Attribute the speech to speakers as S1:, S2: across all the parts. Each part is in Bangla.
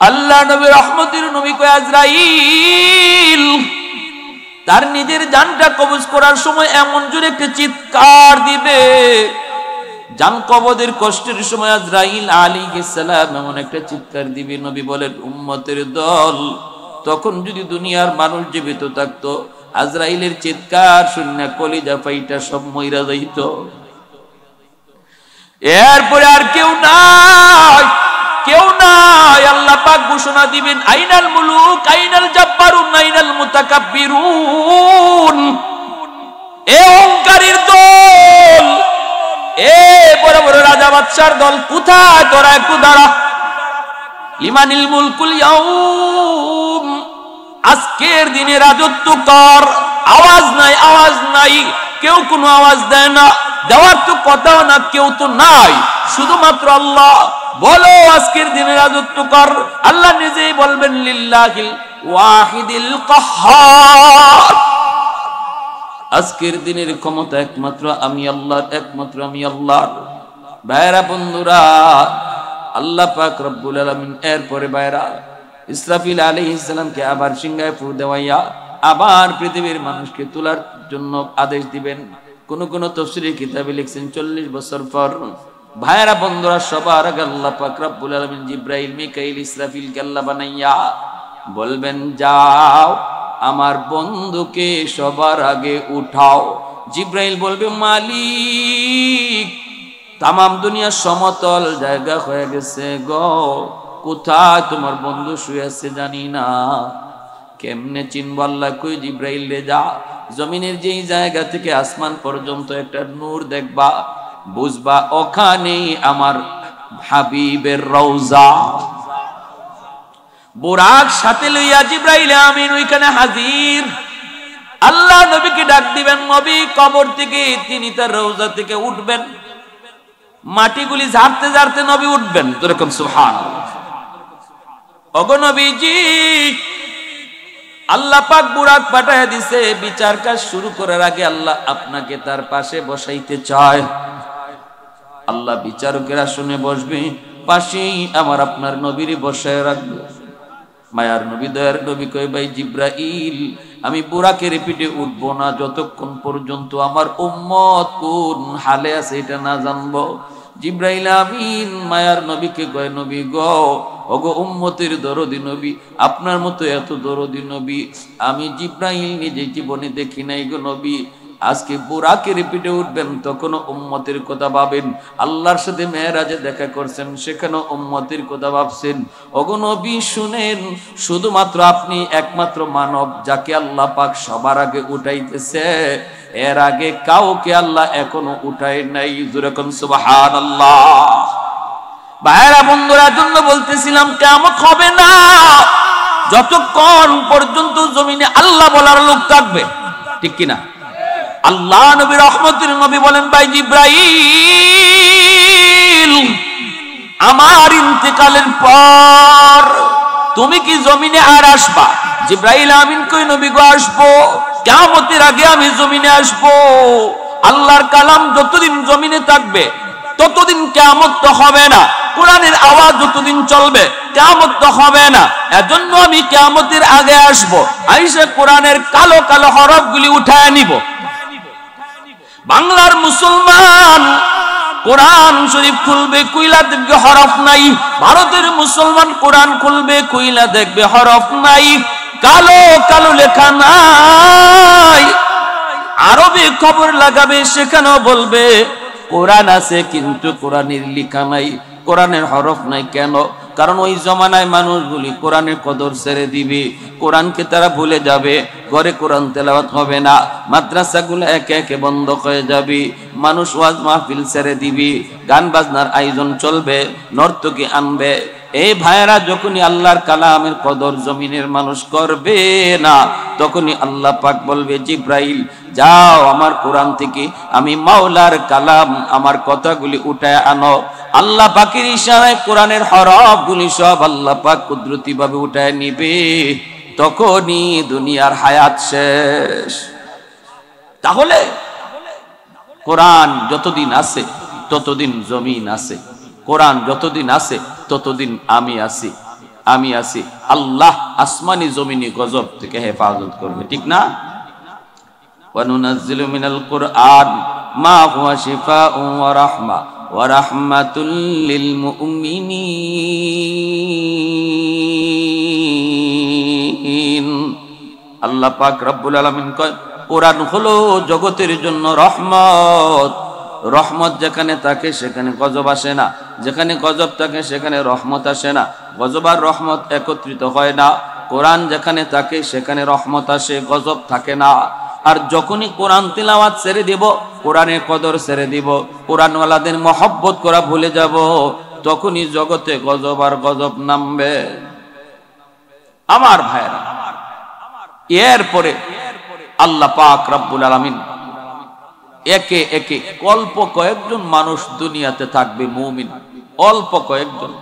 S1: আল্লাহ নবী রহমতের নবী কয় আজরাইল তার নিজের জানটা কবজ করার সময় এমন জোরে একটা চিৎকার দিবে, জান কবজের কষ্টের সময় আজরাইল আলাইহিস সালাম এমন একটা চিৎকার দিবে, নবী বলেন উম্মতের দল তখন যদি দুনিয়ার মানুষ জীবিত থাকতো আজরাইলের চিৎকার শুনে কলিজা ফাইটা সব মইরা যাইত। এরপরে আর কেউ নাই, কেউ নাই। আল্লাহ পাক ঘোষণা দিবেন আইনাল মুলুক আইনাল জাব্বারুন আইনাল মুতাকাব্বিরুন। এ অহংকারীর দল, এ বড় বড় রাজা বাদশার দল, কোথায় তোরা? একটু দাঁড়া। লিমানিল মুলকুল ইয়াউম, আজকের দিনে রাজত্ব কর। আওয়াজ নাই, আওয়াজ নাই, কেউ কোনো আওয়াজ দেয় না, দেওয়ার তো কথা না, কেউ তো নাই, শুধুমাত্র আল্লাহ। বলো আজকের দিনে রাজত্ব কর। আল্লাহ নিজেই বলবেন লিল্লাহিল ওয়াহিদিল কাহ্হার, আজকের দিনের ক্ষমতা একমাত্র আমি আল্লাহর, একমাত্র আমি আল্লাহর। ভাইরা বন্ধুরা, আল্লাহ পাক রব্বুল আলামিন এরপরে ভাইরা ইসরাফিল আলাইহিস সালামকে আবার সিংহায় ফু দেওয়াইয়া আবার পৃথিবীর মানুষকে তোলার জন্য আদেশ দিবেন। কোন কোন তাফসীরের কিতাবে লিখছেন 40 বছর পর। ভাইরা বন্ধুরা, সবার আগে আল্লাহ পাক রব্বুল আলামিন জিবরাইল মিকাইল ইসরাফিলকে আল্লাহ বানাইয়া বলবেন যাও আমার বন্ধুকে সবার আগে উঠাও। জিবরাইল বলবে মালিক তামাম দুনিয়া সমতল জায়গা হয়ে গেছে গো, কোথায় তোমার বন্ধু শুয়ে আছে জানি না, কেমনে চিনব? আল্লাহ কই জিবরাইল রে যা, জমিনের যেই জায়গা থেকে আসমান পর্যন্ত একটা নূর দেখবা, বুঝবা ওখানেই আমার হাবিবের রওজা। বুরাক সাথে লইয়া জিবরাইল আমিন ওইখানে হাজির। আল্লাহ নবীকে ডাক দিবেন, নবী কবর থেকে তিনি তার রওজা থেকে উঠবেন, মাটিগুলি ঝাড়তে ঝাড়তে নবী উঠবেন। যেরকম সুবহানাল্লাহ। ওগো নবীজি, আল্লাহ পাক বুরাক পাঠায় দিছে, বিচার কাজ শুরু করার আগে আল্লাহ আপনাকে তার পাশে বসাইতে চায়। আল্লাহ বিচারকের আসনে বসবে, পাশেই আমার আপনার নবীরে বসায় রাখবে। মায়ার নবী দয়ার নবী কয় ভাই জিবরাইল, আমি বুরাকের পিঠে উঠবো না যতক্ষণ পর্যন্ত আমার উম্মত কোন হালে আছে এটা না জানবো। জিবরাইল আমিন মায়ার নবীকে কয় নবী গো, ওগো উম্মতের দরদি নবী, আপনার মতো এত দরদি নবী আমি জিবরাইল নিজে জীবনে দেখি নাই গো নবী। আজকে বুরাকের পিঠে উঠবেন তখন উম্মতের কথা ভাবেন, আল্লাহর সাথে মেরাজে দেখা করছেন সেখানে উম্মতের কথা ভাবছেন। ওগো নবী শুনেন, শুধুমাত্র আপনি একমাত্র মানব যাকে আল্লাহ পাক সবার আগে উঠাইতেছে, এর আগে কাউকে আল্লাহ এখনো উঠায় নাই। যেরকম সুবহানাল্লাহ। ভাইরা বন্ধুরা, জন্য বলতেছিলাম কিয়ামত হবে না যতক্ষণ পর্যন্ত জমিনে আল্লাহ বলার লোক থাকবে, ঠিক কিনা? আল্লাহ নবী রহমতের নবী বলেন ভাই জিবরাইল, আমার ইন্তেকালের পর তুমি কি জমিনে আর আসবা? জিবরাইল আমিন কই নবী গো আসবো, কিয়ামতের আগে আমি জমিনে আসবো। আল্লাহর কালাম যতদিন জমিনে থাকবে ততদিন কিয়ামত তো হবে না, কোরআনের আওয়াজ যতদিন চলবে কিয়ামত তো হবে না। এজন্য আমি কিয়ামতের আগে আসবো, আইসা কোরআনের কালো কালো হরফগুলি উঠায় নিব। বাংলার মুসলমান কোরআন শরীফ খুলবে, কইলা দেখবে হরফ নাই। ভারতের মুসলমান কোরআন খুলবে, কইলা দেখবে হরফ নাই, কালো কালো লেখা নাই। আরবে খবর লাগাবে, সেখানেও বলবে কোরআন আছে কিন্তু কোরআনের লেখা নাই, কোরআনের হরফ নাই। কেন? কারণ ওই জমানায় মানুষগুলি কোরআনের কদর ছেড়ে দিবে, কোরআনকে তারা ভুলে যাবে, ঘরে কোরআন তেলাওয়াত হবে না, মাদ্রাসাগুলো একে একে বন্ধ হয়ে যাবে, মানুষ ওয়াজ মাহফিল ছেড়ে দিবে, গান বাজনার আয়োজন চলবে, নর্তকী আনবে। এই ভাইয়েরা যখনই আল্লাহর কালামের কদর জমিনের মানুষ করবে না, তখনই আল্লাহ পাক বলবে জিবরাইল যাও আমার কোরআন থেকে আমি মাওলার কালাম আমার কথাগুলি উঠায় আনো। আল্লাহ পাকের ইশারায় কোরআনের হরফগুলি সব আল্লাহ পাক কুদরতি ভাবে উঠায় নিবে, তখনই দুনিয়ার হায়াত শেষ। তাহলে কোরআন যতদিন আছে ততদিন জমিন আছে, কোরআন যতদিন আছে ততদিন আমি আছি। আমি আছি। আল্লাহ আসমানি জমিনি গজব থেকে হেফাজত করবে, ঠিক না? ওয়া নুনাজ্জিলু মিনাল কুরআন মা হুয়া শিফাউন ওয়া রাহমা ওয়া রাহমাতুল লিল মুমিনিন। আল্লাহ পাক রব্বুল আলামিন কয় কোরআন হলো জগতের জন্য রহমত। রহমত যেখানে থাকে সেখানে গজব আসে না, যেখানে গজব থাকে সেখানে রহমত আসে না। গজব আর রহমত একত্রিত হয় না। কোরআন যেখানে থাকে সেখানে রহমত আসে, গজব থাকে না। আর যখনই কোরআন তিলাওয়াত ছেড়ে দিব, কোরআনের কদর ছেড়ে দিব, কোরআনওয়ালাদের মহব্বত করা ভুলে যাব, তখনই জগতে গজব আর গজব নামবে। আমার ভাইরা, এরপরে আল্লাহ পাক রব্বুল আলামিন একে একে অল্প কয়েকজন মানুষ দুনিয়াতে থাকবে মুমিন, অল্প কয়েকজন।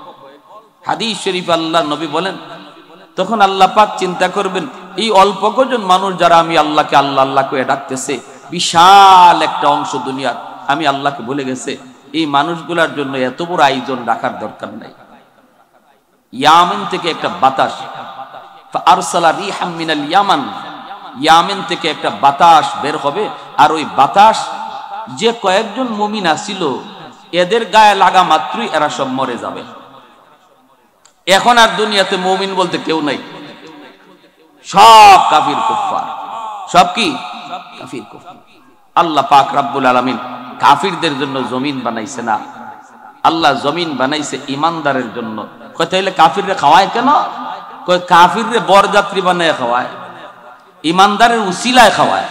S1: হাদিস শরীফ আল্লাহ নবী বলেন, তখন আল্লাহ পাক চিন্তা করবেন এই অল্প কজন মানুষ যারা আমি আল্লাহকে আল্লাহ আল্লাহ করে ডাকতেছে, বিশাল একটা অংশ দুনিয়ার আমি আল্লাহকে ভুলে গেছে, এই মানুষগুলোর জন্য এত বড় আয়োজন রাখার দরকার নাই। ইয়ামেন থেকে একটা বাতাস, ফাআরসালা রিহাম মিনাল ইয়ামান, ইয়ামেন থেকে একটা বাতাস বের হবে, আর ওই বাতাস যে কয়েকজন মুমিন আছিল এদের গায়ে লাগা মাত্রই এরা সব মরে যাবে। এখন আর দুনিয়াতে মুমিন বলতে কেউ নাই, সব কাফির কুফফার। সব কি? কাফির কুফফার। আল্লাহ পাক রব্বুল আলামিন কাফিরদের জন্য জমিন বানাইছে না, আল্লাহ জমিন বানাইছে ইমানদারের জন্য। কয় তাইলে কাফিররে খাওয়ায় কেন? কয় কাফিররে বরযাত্রী বানায় খাওয়ায়, ইমানদারের উসিলায় খাওয়ায়।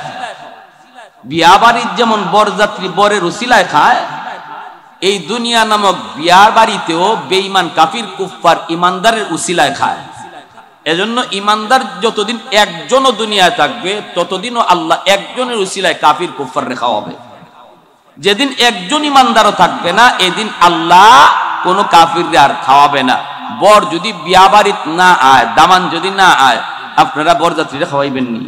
S1: বিয়া বাড়ির যেমন বরযাত্রী বরের উসিলায় খায়, এই দুনিয়া নামক বিয়ার বাড়িতেও বেঈমান কাফির কুফফার ইমানদারের উসিলায় খায়। এজন্য ইমানদার যতদিন একজনও দুনিয়ায় থাকবে ততদিনও আল্লাহ একজনের উসিলায় কাফির কুফফার রেখা হবে। যেদিন একজন ইমানদারও থাকবে না, এদিন আল্লাহ কোনো কাফিররে আর খাওয়াবে না। বর যদি বিয়া বাড়িতে না আয়, দামান যদি না আয়, আপনারা বরযাত্রীরা খাওয়াইবেন নি?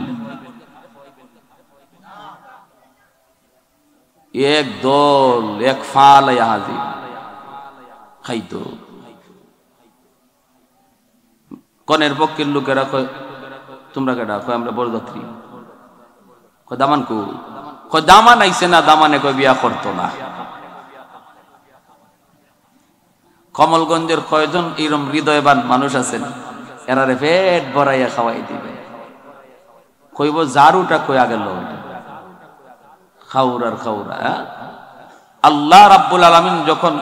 S1: এক দল এক ফাল হাজির খাইতো। কনের পক্ষের লোকেরা কয় তোমরা কেডা? কয় আমরা বরযাত্রী। কয় দামান কো? কয় দামান আইছে না, দামানে কয় বিয়া করতো না। কমলগঞ্জের কয়জন এরম হৃদয়বান মানুষ আছেন, এরারে পেট ভরাইয়া খাওয়াই দিবে। কইব জারুটা কইয়া গেল, খাউরার খাউরা। আল্লাহ রাব্বুল আলামিন যখন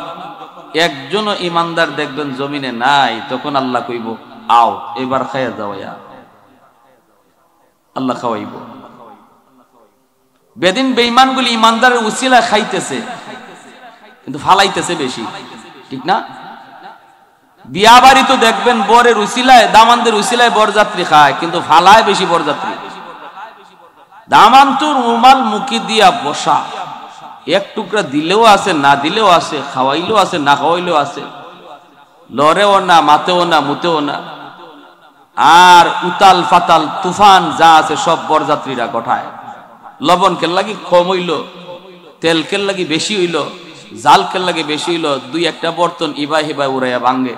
S1: একজনও ইমানদার দেখবেন জমিনে নাই, তখন আল্লাহ কইব আও এবার খাইয়া যাওয়া। আল্লাহ খাওয়াইব। বেদিন বেঈমানগুলি ইমানদারের উসিলা খাইতেছে, কিন্তু ফালাইতেছে বেশি, ঠিক না? বিয়া বাড়ি তো দেখবেন বরের উসিলায়, দামানদের উসিলায় বরযাত্রী খায়, কিন্তু ফালায় বেশি বরযাত্রী। দামান তো রুমাল মুখি দিয়া বসা, এক টুকরা দিলেও আছে, না দিলেও আছে, খাওয়াইলেও আছে, না খাওয়াইলেও আছে, লড়েও না, মাতেও না, মুতেও না। আর উতাল ফাতাল তুফান যা আছে সব বরযাত্রীরা গঠায়। লবণ কেল লাগি কম হইল, তেল কেল লাগি বেশি হইল, জাল কেল লাগে বেশি হইল, দুই একটা বর্তন ইবাই হিবাই উড়াইয়া ভাঙ্গে,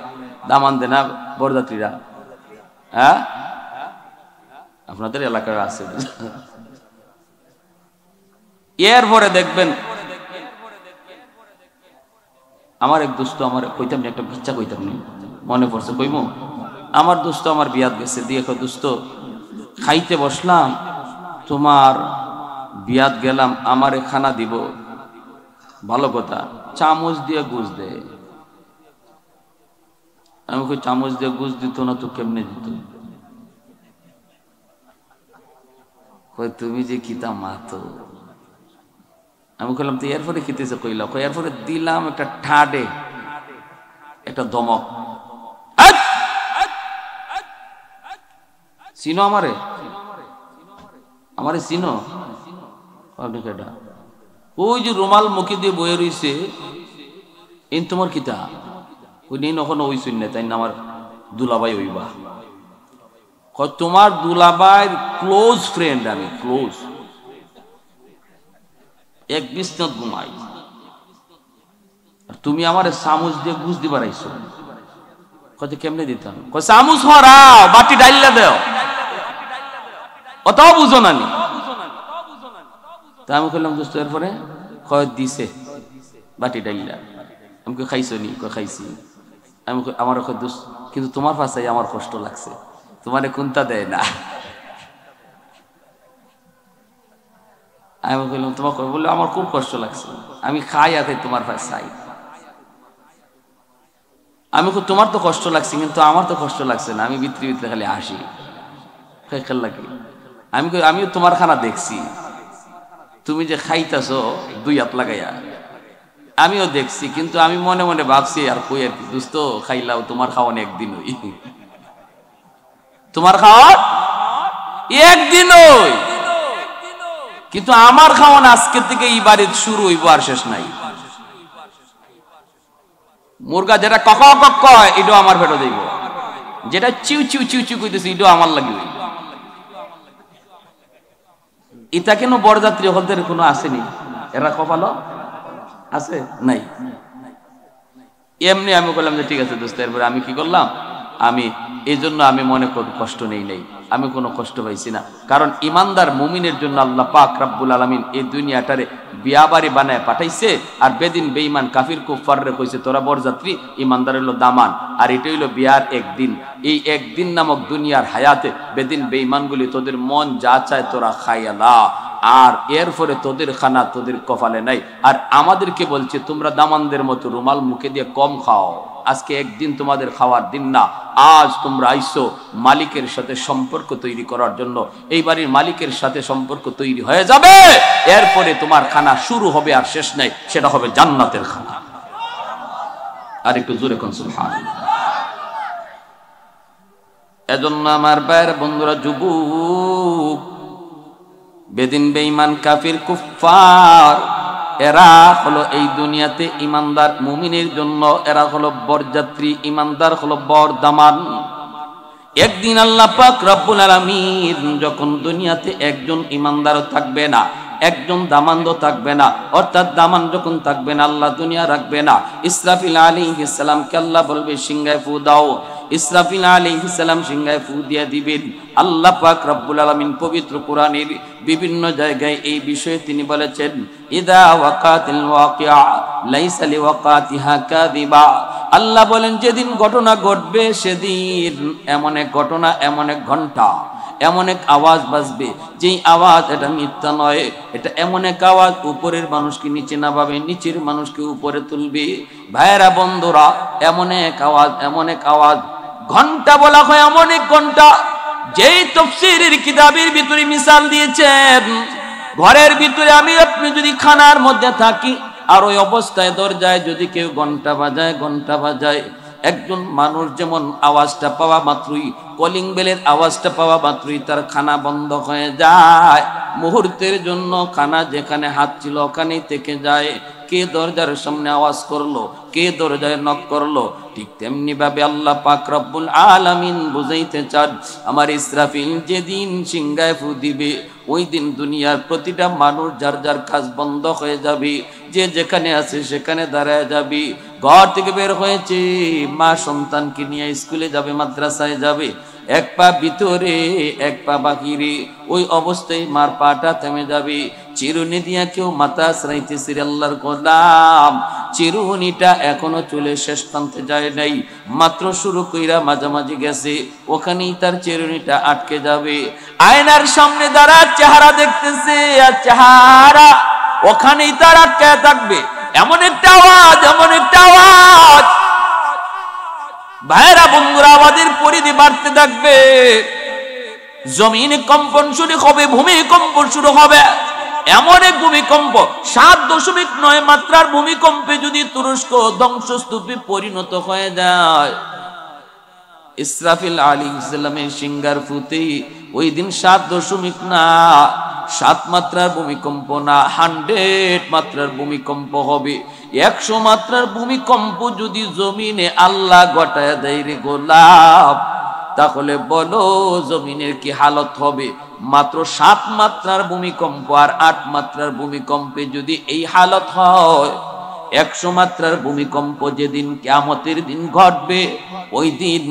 S1: দামান দেনা বরযাত্রীরা। হ্যাঁ, আপনাদের এলাকার আছে। এরপরে দেখবেন আমার এক দোস্ত, আমার কইতাম না, একটা ইচ্ছা কইতাম না, মনে পড়ছে কইমু। আমার দোস্ত আমার বিয়াত গেছে, দিয়ে দোস্ত খাইতে বসলাম, তোমার বিয়াত গেলাম, আমারে খানা দিব, ভালো কথা, চামচ দিয়ে গুজ দে। আমি কই চামচ দিয়ে গুজ দিত না তো কেমনে দিত? কই তুমি যে কিতা মাতো। আমি কইলাম তো এরপরে খেতেছে? কইলা কই এরপরে দিলাম একটা ঠাডে, একটা দমক। চিনো আমারে? আমারে চিনো? ওই যে রুমাল মুখে দিয়ে বয়ে রইছে, এই তোমার কিতা? ওই নেই কখনো ওই শুন না, তাই না আমার দুলাভাই হইবা। তোমার দুলাভাইয়ের ক্লোজ ফ্রেন্ড আমি, ক্লোজ, এক বিছনাত ঘুমাই, তুমি আমার চামচ দিয়ে গুজ দিবার আইছো। কত কেমনে দিতাম, কই চামচ হরাও বাটি ডাইলা দাও, অতও বুঝো না নি। তা আমি কইলাম দোস্ত, এরপরে কয় দিছে বাটি ডাইলা। আমি কই খাইছো নি? কই খাইছি। আমি আমার কই দোস্ত, কিন্তু তোমার পাশে আমার কষ্ট লাগছে, তোমারে কোনটা দেয় না। আমি বললাম তোমার কই? বললো আমার খুব কষ্ট লাগছে, আমি খাই আর তোমার পাশে চাই। আমি কই তোমার তো কষ্ট লাগছে, কিন্তু আমার তো কষ্ট লাগছে না, আমি ভিতরে ভিতরে খালি হাসি। খেল লাগে। আমি কই আমিও তোমার খানা দেখছি, তুমি যে খাইতাছো দুই হাত লাগাইয়া, আমিও দেখছি, কিন্তু আমি মনে মনে ভাবছি আর কই আর কি দোস্ত, খাইলাও তোমার খাওয়ান একদিন হই, তোমার খাওয়ান একদিন হই, কিন্তু আমার খাওয়ান আজকে থেকে এই বাড়ির শুরু হইব, আর শেষ নাই। মুরগা যেটা কক কক কয় এটাও আমার পেটে দেব, যেটা চিউ চিউ চিউ চিউ কইতেছে এটাও আমার লাগবে। এটা কেন বরযাত্রী হলদের কোনো আসেনি? এরা কপালো আছে নাই? এমনি আমি বললাম যে ঠিক আছে দোস্ত। এরপরে আমি কি করলাম, আমি এই জন্য আমি মনে কষ্ট নেই নাই, আমি কোনো কষ্ট পাইছি না। কারণ ইমানদার মুমিনের জন্য আল্লাহ পাক রব্বুল আলামিন এই দুনিয়াটারে বিয়াবাড়ি বানায় পাঠাইছে। আর বেদিন বেঈমান কাফির কুফাররে কইছে তোরা বরযাত্রী, ইমানদার হলো দামান। আর এটা হইলো বিয়ার একদিন। এই একদিন নামক দুনিয়ার হায়াতে বেদিন বেঈমানগুলি তোদের মন যা চায় তোরা খাইয়ালা, আর এরপরে তোদের খানা তোদের কপালে নাই। আর আমাদেরকে বলছে তোমরা দামানদের মতো রুমাল মুখে দিয়ে কম খাও, আজকে একদিন তোমাদের খাওয়ার দিন না। আজ তোমরা আইসো মালিকের সাথে সম্পর্ক তৈরি করার জন্য, এই বাড়ির মালিকের সাথে সম্পর্ক তৈরি হয়ে যাবে, এরপরে তোমার খানা শুরু হবে আর শেষ নাই, সেটা হবে জান্নাতের খানা। আর একটু জোরে কোন সুবহানাল্লাহ। এজন্য আমার ভাইয়ের বন্ধুরা, যুবক, বেদিন বেঈমান কাফির কুফার এরা হলো এই দুনিয়াতে ইমানদার মুমিনের জন্য এরা হলো বরযাত্রী, ইমানদার হলো বরদামান। একদিন আল্লাহ পাক রব্বুল আলামিন যখন দুনিয়াতে একজন ইমানদারও থাকবে না, একজন দামানও থাকবে না, অর্থাৎ দামান যখন থাকবে না আল্লাহ দুনিয়া রাখবে না, ইসরাফিল আলাইহিস সালামকে আল্লাহ বলবে সিংহায় ফু দাও। ইসরাফিল আলাইহিস সালাম সিংহায় ফু দিয়ে দিবেন। আল্লাহ পাক রব্বুল আলামিন পবিত্র কোরআনের বিভিন্ন জায়গায় এই বিষয়ে তিনি বলেছেন, ইদা ওয়াকাতিল ওয়াকিআ লাইসা লিওয়াকাতিহা কাযিবা। আল্লাহ বলেন যেদিন ঘটনা ঘটবে সেদিন এমন এক ঘটনা, এমন এক ঘন্টা, এমন এক আওয়াজ বাজবে, যেই আওয়াজ এটা মিথ্যা নয়, এটা এমন এক আওয়াজ উপরের মানুষকে নিচে নামাবে, নিচের মানুষকে উপরে তুলবে। ভাইয়েরা বন্ধুরা, এমন এক আওয়াজ, এমন এক আওয়াজ, ঘন্টা বলা হয় এমন এক ঘন্টা, যেই তাফসীরের কিতাবের ভিতরে মিসাল দিয়েছেন, ঘরের ভিতরে আমি আপনি যদি খানার মধ্যে থাকি আর ওই অবস্থায় দরজায় যদি কেউ ঘন্টা বাজায়, ঘন্টা বাজায়, একজন মানুষ যেমন আওয়াজটা পাওয়া মাত্রই, কলিং বেলের আওয়াজটা পাওয়া মাত্রই তার খানা বন্ধ হয়ে যায়, মুহূর্তের জন্য খানা যেখানে হাত ছিল ওখানেই থেকে যায়। কে দরজার সামনে আওয়াজ করলো, কে দরজায় নক করলো, ঠিক তেমনি ভাবে আল্লাহ পাক রব্বুল আলামিন বুঝাইতে চান, আমার ইসরাফিল যেদিন সিংহায় ফু দিবে ওই দিন দুনিয়ার প্রতিটা মানুষ যার যার কাজ বন্ধ হয়ে যাবে, যে যেখানে আছে সেখানে দাঁড়ায় যাবে। ঘর থেকে বের হয়েছে, মা সন্তানকে নিয়ে স্কুলে যাবে, মাদ্রাসায় যাবে, এক পা ভিতরে এক পা বাহিরে, ওই অবস্থায় মার পাটা থেমে যাবে। চিরুনি দিয়া কেউ মাথা আশ্রাইতেছে, আল্লাহর গোলাম চিরুনিটা এখনো চুলে শেষ প্রান্তে যায় নাই, মাত্র শুরু কইরা মাঝামাঝি গেছে, ওখানেই তার চিরুনিটা আটকে যাবে। আয়নার সামনে দাঁড়া চেহারা দেখতেছে, আর চেহারা ওখানেই তার আটকে থাকবে। এমন একটা আওয়াজ, এমন একটা আওয়াজ, ভাইরা বন্ধুরা, আমাদের পরিধি বাড়তে থাকবে, জমিনে কম্পন শুরু হবে, ভূমিকম্প শুরু হবে। এমন এক ভূমিকম্প, 7.9 মাত্রার ভূমিকম্পে যদি তুরস্ক ধ্বংসস্তূপে পরিণত হয়ে যায়, ইসরাফিল আলাইহিস সালামের সিংহার ফুতে ওই দিন 7 মাত্রার ভূমিকম্প না, 100 মাত্রার ভূমিকম্প হবে। 100 মাত্রার ভূমিকম্প যদি জমিনে আল্লাহ ঘটায় দেয় রে গোলাপ, তাহলে বলো জমিনের কি হালত হবে? মাত্র 7 মাত্রার ভূমিকম্প আর 8 মাত্রার ভূমিকম্পে যদি এই হালত হয়, 100 মাত্রার ভূমিকম্প যেদিন কিয়ামতের দিন ঘটবে, ওই দিন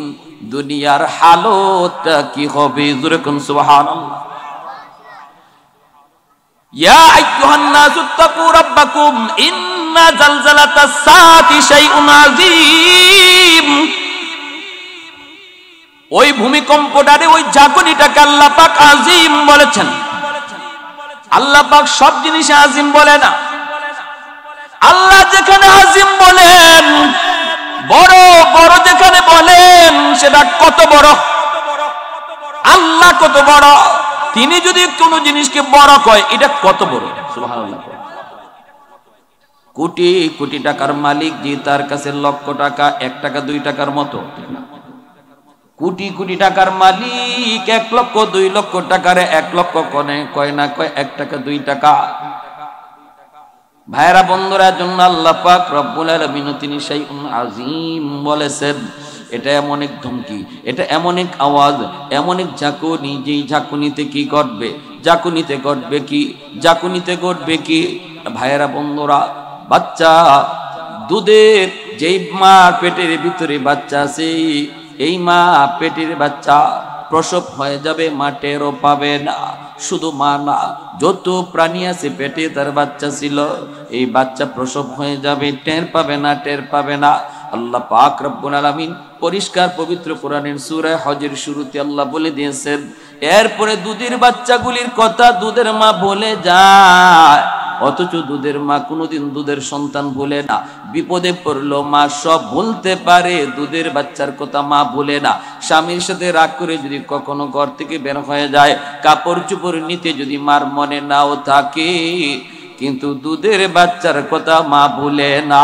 S1: দুনিয়ার হালতটা কি হবে? জোরে কোন সুবহানাল্লাহ। ইয়া আইয়ুহান নাসু তাকু রাব্বাকুম ইন্না জালজালাতাস সাআতি শাইউন আযীম। ওই ভূমিকম্পটারে, ওই জাগনিটাকে আল্লাহ পাক আযীম বলেছেন। আল্লাহ পাক সব জিনিসে আযীম বলে না। আল্লাহ যেখানে আযীম বলেন, বড় বড় যেখানে বলেন, সেটা কত বড়। আল্লাহ কত বড়, তিনি যদি কোন জিনিসকে বড় কয়, এটা কত বড়। সুবহানাল্লাহ। কোটি কোটি টাকার মালিক যে, তার কাছে লক্ষ টাকা 1 টাকা 2 টাকার মতো। কোটি কোটি টাকার মালিক 1 লক্ষ 2 লক্ষ টাকার 1 লক্ষ কয় না কয় 1 টাকা 2 টাকা। ভাইরা বন্ধুরা, জন্য আল্লাহ পাক রব্বুল আলামিন তিনি শাইউন আযীম বলেছেন। এটা এমন এক ধমকি, এটা এমন এক আওয়াজ, এমন এক ঝাঁকুনি, যেই ঝাঁকুনিতে কি ঘটবে? ঝাঁকুনিতে ঘটবে কি? ঝাঁকুনিতে ঘটবে কি? ভাইরা বন্ধুরা, বাচ্চা দুধের, যেই মা পেটের ভিতরে বাচ্চা আছে, এই মা পেটের বাচ্চা প্রসব হয়ে যাবে, মা টেরও পাবে না। শুধু মা না, যত প্রাণী আছে পেটে তার বাচ্চা ছিল, এই বাচ্চা প্রসব হয়ে যাবে, টের পাবে না, টের পাবে না। আল্লাহ পাক রব্বুল আলামিন পরিষ্কার পবিত্র কোরআনের সূরা হজের শুরুতে আল্লাহ বলে দিয়েছেন, এরপরে দুধের বাচ্চাগুলির কথা দুধের মা ভুলে যায়। অথচ দুধের মা কোনোদিন দুধের সন্তান ভুলে না। বিপদে পড়লো মা সব ভুলতে পারে, দুধের বাচ্চার কথা মা ভুলে না। স্বামীর সাথে রাগ করে যদি কখনো ঘর থেকে বের হয়ে যায়, কাপড় চোপড় নিতে যদি মার মনে নাও থাকে, কিন্তু দুধের বাচ্চার কথা মা ভুলে না।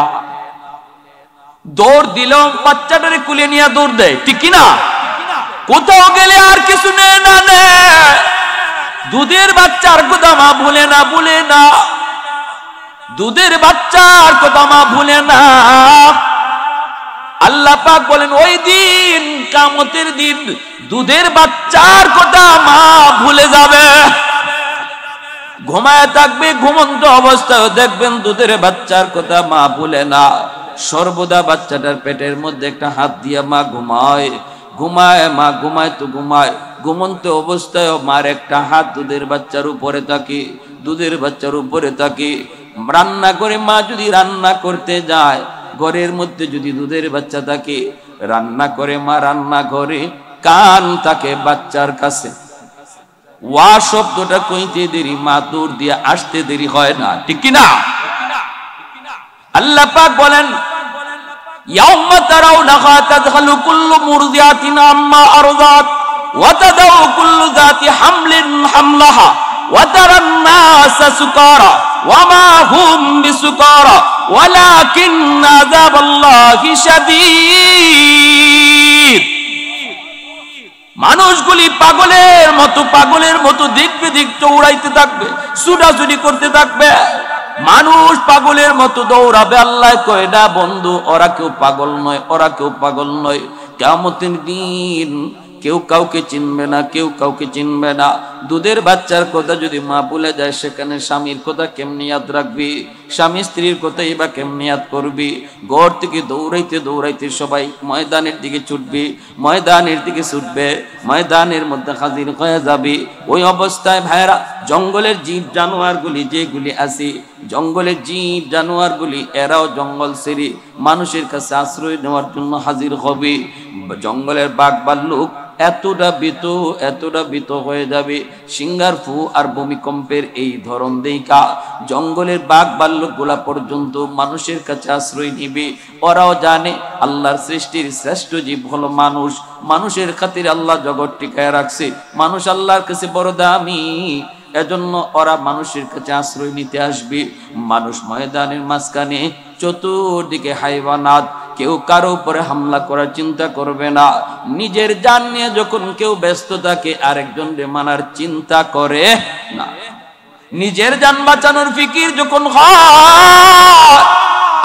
S1: দৌড় দিল, বাচ্চাটারে কুলে নিয়ে দৌড় দেয়, ঠিক কিনা? কোথাও গেলে আর কিছু নেই না, দুধের বাচ্চার কথা মা ভুলে না, ভুলে না। দুধের বাচ্চার কথা মা ভুলে না। আল্লাহ পাক বলেন, ওই দিন, কিয়ামতের দিন, দুধের বাচ্চার কথা মা ভুলে যাবে। ঘুমায় থাকবে, ঘুমন্ত অবস্থায় দেখবেন দুধের বাচ্চার কথা মা ভুলে না। সর্বদা বাচ্চাটার পেটের মধ্যে একটা হাত দিয়া মা ঘুমায়, ঘুমায়, মা ঘুমায় তো ঘুমায়, ঘুমন্ত অবস্থায় মার একটা হাত দুধের বাচ্চার উপরে থাকে, দুধের বাচ্চার উপরে থাকে। রান্না করে মা যদি রান্না করতে যায়, ঘরের মধ্যে যদি দুধের বাচ্চা থাকে, রান্না করে মা রান্না ঘরে, কান থাকে বাচ্চার কাছে। ওয়া শব্দটা কইতে দেরি, মা দূর দিয়ে আসতে দেরি হয় না, ঠিক কিনা? আল্লাহ পাক বলেন, ইয়াউমা তারাউনাহা তাযহালু কুল্লু মুরদিআতিন আম্মা আরযাত ওয়া তাদাউ কুল্লু যাতি হামলিন হামলাহা ওয়া তারান নাসা সুকারা ওয়া মা হুম বিসুকারা ওয়ালাকিন্না আযাবাল্লাহি শাদীদ। মানুষগুলি পাগলের মতো দিক বিদিক দৌড়াইতে থাকবে, ছুটাছুটি করতে থাকবে। মানুষ পাগলের মতো দৌড়াবে। আল্লাহ কয় না বন্ধু, ওরা কেউ পাগল নয়, ওরা কেউ পাগল নয়। কিয়ামতের দিন কেউ কাউকে চিনবে না, কেউ কাউকে চিনবে না। দুধের বাচ্চার কথা যদি মা ভুলে যায়, সেখানে স্বামীর কথা কেমনি ইয়াদ রাখবি? স্বামী স্ত্রীর কথাই বা কেমনি ইয়াদ করবি? ঘর থেকে দৌড়াইতে দৌড়াইতে সবাই ময়দানের দিকে ছুটবি, ময়দানের দিকে ছুটবে, ময়দানের মধ্যে হাজির হয়ে যাবি। ওই অবস্থায় ভাইরা, জঙ্গলের জীব জানোয়ারগুলি যেগুলি আছে, জঙ্গলের জীব জানোয়ারগুলি এরাও জঙ্গল ছেড়ে মানুষের কাছে আশ্রয় নেওয়ার জন্য হাজির হবে। জঙ্গলের বাঘ ভাল্লুক এতটা ভীত হয়ে যাবে। সিংহার ফু আর ভূমিকম্পের এই ধরন দেখা জঙ্গলের বাঘ ভাল্লুক গুলা পর্যন্ত মানুষের কাছে আশ্রয় নিবে। ওরাও জানে আল্লাহর সৃষ্টির শ্রেষ্ঠ জীব হলো মানুষ। মানুষের খাতির আল্লাহ জগৎ টিকায় রাখছে। মানুষ আল্লাহর কাছে বড় দামি, এজন্য ওরা মানুষের কাছে আশ্রয় নিতে আসবে। মানুষ ময়দানের মাঝখানে, চতুর্দিকে হাইওয়ানাত, কেউ কারো উপরে হামলা করার চিন্তা করবে না। নিজের জান নিয়ে যখন কেউ ব্যস্ত থাকে, আরেকজনকে মানার চিন্তা করে না। নিজের জান বাঁচানোর ফিকির যখন হয়,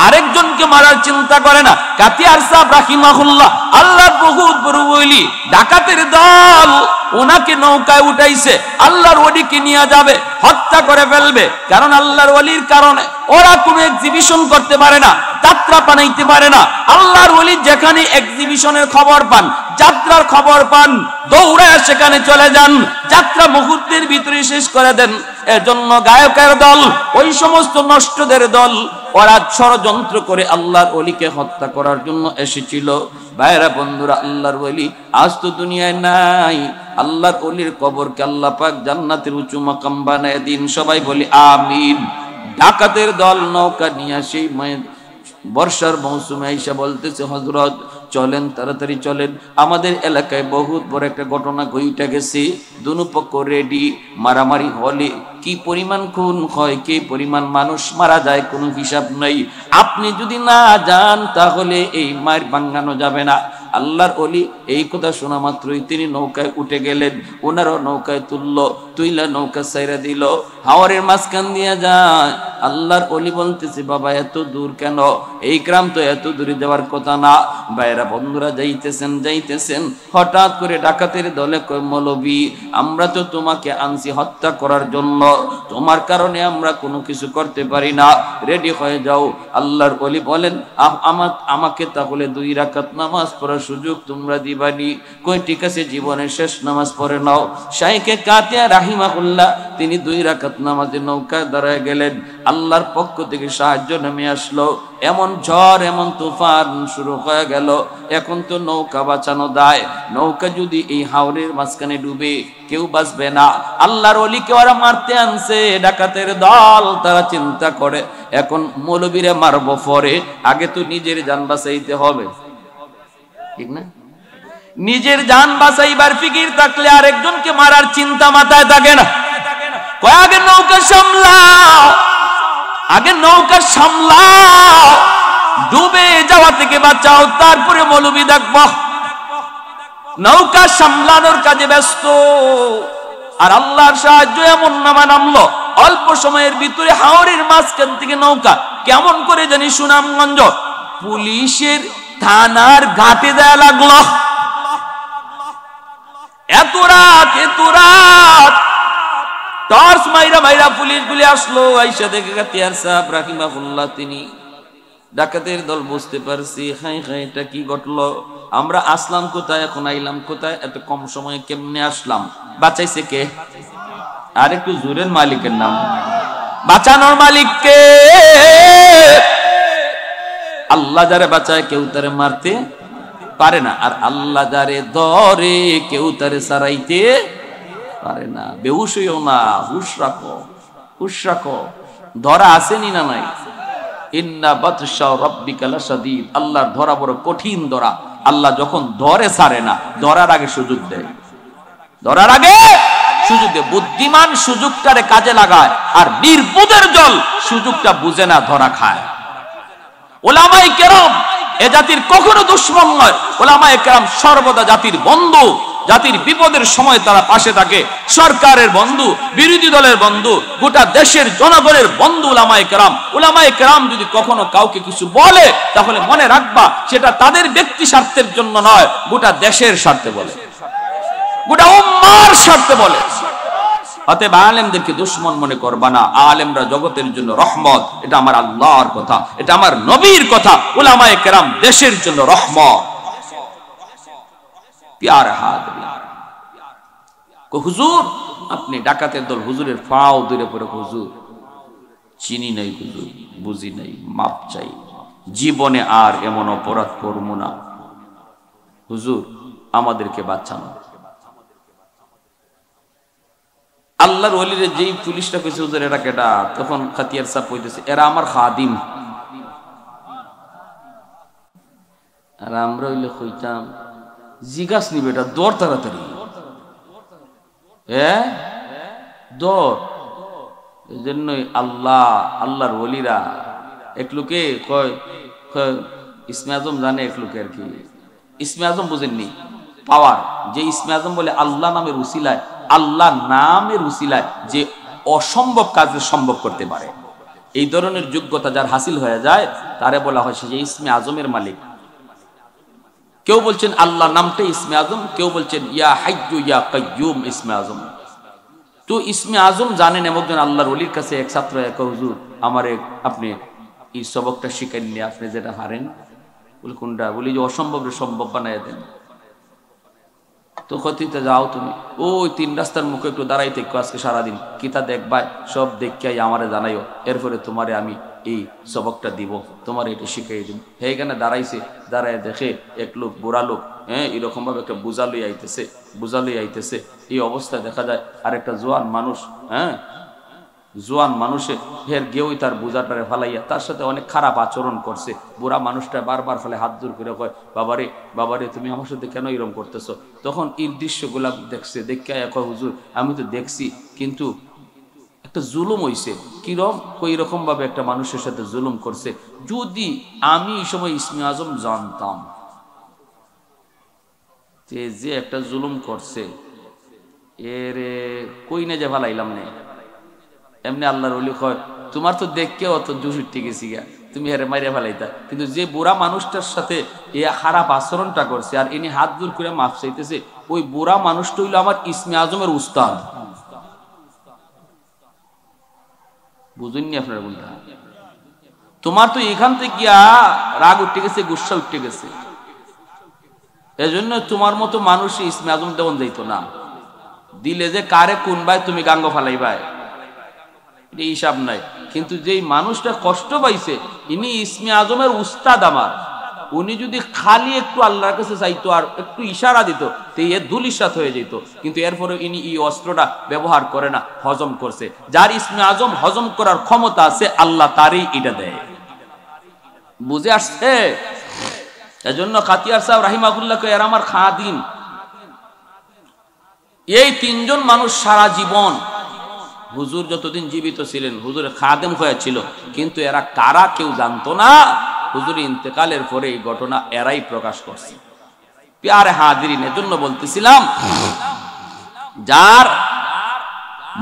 S1: আরেকজনকে মারার চিন্তা করে না। কাতিয়ার সাহেব রাহিমাহুল্লাহ আল্লাহর বহুত বড় ওলি, ডাকাতের দল ওনাকে নৌকায় উঠাইছে, আল্লাহর ওলিকে নিয়ে যাবে, হত্যা করে ফেলবে। কারণ আল্লাহর ওলির কারণে ওরা কোনো এক্সিবিশন করতে পারে না, যাত্রা বানাইতে পারে না। আল্লাহর ওলি যেখানে এক্সিবিশনের খবর পান, যাত্রার খবর পান, দৌড়ায় সেখানে চলে যান, যাত্রা মুহূর্তের ভিতরে শেষ করে দেন। এজন্য গায়কের দল, ওই সমস্ত নষ্টদের দল, ওরা ষড়যন্ত্র করে আল্লাহর ওলিকে হত্যা করার জন্য এসেছিল। ভাইরা বন্ধুরা, আল্লাহর ওলি আজ তো দুনিয়ায় নাই। আল্লাহর ওলির কবরকে আল্লাহ পাক জান্নাতের উঁচু মাকাম বানায় দিন। সবাই বলি আমিন। ডাকাতের দল নৌকা নিয়ে সেই বর্ষার মৌসুমে আইসা বলতেছে, হযরত চলেন, তাড়াতাড়ি চলেন, আমাদের এলাকায় বহুত বড় একটা ঘটনা ঘইটা গেছে, দুনো পক্ষ রেডি, মারামারি হলে কি পরিমাণ খুন হয়, কি পরিমাণ মানুষ মারা যায় কোনো হিসাব নাই। আপনি যদি না যান তাহলে এই মার ভাঙানো যাবে না। আল্লাহর ওলি এই কথা শোনা মাত্রই তিনি নৌকায় উঠে গেলেন, ওনারও নৌকায় তুইলা নৌকা ছাইরা দিল, হাওরের মাঝখান দিয়ে যায়। আল্লাহর ওলি বলতেছে, বাবা এত দূর কেন? এই গ্রাম তো এত দূরে যাওয়ার কথা না। ভাইরা বন্ধুরা যাইতেছেন, হঠাৎ করে ডাকাতের দলে কয়, মৌলবী আমরা তো তোমাকে আনছি হত্যা করার জন্য, তোমার কারণে আমরা কোনো কিছু করতে পারি না, রেডি হয়ে যাও। আল্লাহর ওলি বলেন, আমাকে তাহলে 2 রাকাত নামাজ পড়ার সুযোগ তোমরা দিবানি? কই ঠিক আছে, জীবনের শেষ নামাজ পড়ে নাও। শাইখে কাতিয়া রাহিমাহুল্লাহ তিনি 2 রাকাত নামাজে নৌকায় দাঁড়ায় গেলেন। আল্লাহর পক্ষ থেকে সাহায্য নেমে আসলো, এমন ঝড় এমন তুফান শুরু হয়ে গেল। এখন তো নৌকা বাঁচানো দায়, নৌকা যদি এই হাওরের মাঝখানে ডুবে কেউ বাঁচবে না। আল্লাহর ওলিকে ওরা মারতে আনছে ডাকাতের দল, তারা চিন্তা করে এখন মৌলবীরে মারবো পরে, আগে তো নিজের জান বাঁচাইতে হবে, ঠিক না? নিজের জান বাঁচাইবার ফিকির থাকলে আরেকজনকে মারার চিন্তা মাথায় থাকে না। আগে নৌকা সামলাও, আগে নৌকা সামলাও, ডুবে যাওয়া থেকে বাঁচাও, তারপরে মৌলবী দেখবো। নৌকা সামলানোর কাজে ব্যস্ত, আর আল্লাহর সাহায্য এমন নামলো, অল্প সময়ের ভিতরে হাওরের মাঝখান থেকে নৌকা কেমন করে জানি সুনামগঞ্জ পুলিশের থানার ঘাটে দেয়া লাগলো। এত রাত টর্চ মাইরা পুলিশ গুলি আসলো, আইসা দেখে কাতিয়ার সাহেব রাহিমাহুল্লাহ তিনি। ডাকাতের দল বুঝতে পারছি, হাই এটা কি ঘটলো, আমরা আসলাম কোথায়, এখন আইলাম কোথায়, এত কম সময়ে কেমনে আসলাম? বাঁচাইছে কে? আর একটু জোরের মালিকের নাম। বাঁচানোর মালিক কে? আল্লাহ যারে বাঁচায় কেউ তারে মারতে পারে না, আর আল্লাহ যারে ধরে কেউ তারে সারাইতে পারে না। বেহুশ হইও না, হুশ রাখো। ধরা আসেনি না নাই? ইন্না বাতশা রাব্বিকা লাশাদীদ, আল্লাহর ধরা বড় কঠিন ধরা। আল্লাহ যখন ধরে ছাড়ে না, ধরার আগে সুযোগ দেয়, বুদ্ধিমান সুযোগটারে কাজে লাগায়, আর নির্বোধের দল সুযোগটা বুঝে না, ধরা খায়। উলামায়ে কেরাম এ জাতির কখনো দুশমন নয়, উলামায়ে কেরাম সর্বদা জাতির বন্ধু। জাতির বিপদের সময় তারা পাশে থাকে, সরকারের বন্ধু, বিরোধী দলের বন্ধু, গোটা দেশের জনগণের বন্ধু উলামায়ে কেরাম। উলামায়ে কেরাম যদি কখনো কাউকে কিছু বলে, তাহলে মনে রাখবা সেটা তাদের ব্যক্তি স্বার্থের জন্য নয়, গোটা দেশের স্বার্থে বলে, গোটা উম্মার স্বার্থে বলে। অতএব আলেমদেরকে দুশমন মনে করবা না, আলেমরা জগতের জন্য রহমত। এটা আমার আল্লাহর কথা, এটা আমার নবীর কথা। উলামায়ে কেরাম দেশের জন্য রহমত। প্যারা হাত হুজুর, আপনি ডাকাতের দল, হুজুরের ফাও দূরে পড়ে, হুজুর চিনি নাই, হুজুর বুঝি নাই, মাপ চাই, জীবনে আর এমন অপরাধ করব না, হুজুর আমাদেরকে বাঁচানো। আল্লাহর ওলিরে যেই পুলিশটা কইছে, হুজুর এরা কেডা, তখন খাতিয়ার সাহেব কইতেছে, এরা আমার খাদিম। আর আমরা হইলে কইতাম, জিজ্ঞাস নিবে এটা দর তাড়াতাড়ি, দর। এই জন্যই আল্লাহর ওলিরা এক লোকে কয়, ইসমে আজম জানে এক লোকে আর কি, ইসমে আজম বুঝেননি, পাওয়ার। যে ইসমে আজম বলে আল্লাহ নামের উসিলায়, আল্লাহ নামের উসিলায় যে অসম্ভব কাজ সম্ভব করতে পারে। এই ধরনের যোগ্যতা যার হাসিল হয়ে যায় তারে বলা হয় সে যে ইসমে আজমের মালিক। কেউ বলছেন আল্লাহ নামটাই ইসমে আজম, কেউ বলছেন ইয়া হাইয়্যু ইয়া কাইয়্যুম ইসমে আজম। তো ইসমে আজম জানেন এমন একজন আল্লাহর ওলির কাছে এক ছাত্র এক হুজুর আমারে আপনি এই সবকটা শিখাইনি, আপনি যেটা হারেন। বলি কোনটা? বলি যে অসম্ভবের সম্ভব বানাইয়া দেন। তো কথিতে যাও তুমি ওই 3 রাস্তার মুখে একটু দাঁড়াই থেকে আজকে সারাদিন কিতা দেখবাই, সব দেখিয়াই আমারে জানাইও, এরপরে তোমারে আমি এই সবকটা দিব, তোমার এটা শিখাই দিব। এইখানে দাঁড়াইছে, দাঁড়ায় দেখে এক লোক বুড়া লোক, এরকম ভাবে একটা বোঝা লই আইতেছে। এই অবস্থায় দেখা যায় আরেকটা জোয়ান মানুষ, জোয়ান মানুষে ফের গেউই তার বোঝাটারে ফালাইয়া তার সাথে অনেক খারাপ আচরণ করছে। বুড়া মানুষটা বারবার ফলে হাত জোর করে কয়, বাবারে বাবারে তুমি আমার সাথে কেন এরকম করতেছো? তখন এই দৃশ্যগুলা দেখছে, দেখে কয় হুজুর আমি তো দেখছি, কিন্তু একটা জুলুম হইছে। কিরম? কই রকম ভাবে একটা মানুষের সাথে জুলুম করছে। যদি আমি এই সময় ইসমে আজম জানতাম যে একটা জুলুম করছে, এর কই না যে ফালাইলাম না। এমনি আল্লাহর ওলি কয় তোমার তো দেখকে অত জুসুটি গেছি গা, তুমি হেরে মাইরে ফেলাইতা। কিন্তু যে বুড়া মানুষটার সাথে এ খারাপ আচরণটা করছে আর ইনি হাত জোর করে মাফ চাইতেছে, ওই বুড়া মানুষটা হইল আমার ইসমে আজমের উস্তাদ। বুঝুননি আপনারা বলতে? তোমার তো এখান থেকে গিয়া রাগ উঠে গেছে, গুসা উঠে গেছে, এজন্য তোমার মতো মানুষ ইসমে আজম দেওয়ান যাইত না। দিলে যে কারে কোন ভাই তুমি গাঙ্গ ফালাইবাই এটা হিসাব নাই। কিন্তু যেই মানুষটা কষ্ট পাইছে ইনি ইসমে আজমের উস্তাদ আমার, উনি যদি খালি একটু আল্লাহর কাছে চাইতো আর একটু ইশারা দিত তো এ ধুলিসাৎ হয়ে যেত। কিন্তু এরপরে ইনি এই অস্ত্রটা ব্যবহার করে না, হজম করছে। যার ইসমে আজম হজম করার ক্ষমতা আছে আল্লাহ তারই এটা দেয়। বুঝে আসছে? এজন্য খাতিয়ার সাহেব রাহিমাহুল্লাহকে এর আমার খাদিম, এই 3 জন মানুষ সারা জীবন হুজুর যতদিন জীবিত ছিলেন হুজুরের খাদেম হয়েছিল, কিন্তু এরা কারা কেউ জানতো না। হুজুর ইন্তেকালের পরে এই ঘটনা এরাই প্রকাশ করছে। প্যারে হাজিরিন, এজন্য বলতেছিলাম যার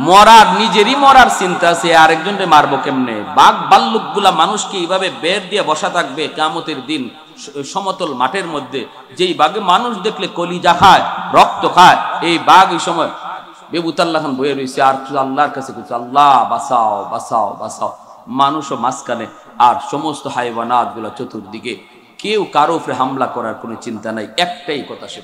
S1: মরার নিজেরই মরার চিন্তা আছে, আরেকজনকে মারবো কেমনে? বাঘ ভাল্লুক গুলা মানুষকে এইভাবে বের দিয়ে বসা থাকবে কিয়ামতের দিন সমতল মাঠের মধ্যে। যেই বাঘে মানুষ দেখলে কলিজা খায়, রক্ত খায়, এই বাঘ এই সময় বেবুতাল্লাহ খান বয়ে রয়েছে আর আল্লাহর কাছে কিছু, আল্লাহ বাঁচাও বাঁচাও বাঁচাও। মানুষও মাঝখানে আর সমস্ত হাইওয়ানাত গুলা চতুর্দিকে, কেউ কারো উপরে হামলা করার কোনো চিন্তা নাই, একটাই কথা সে।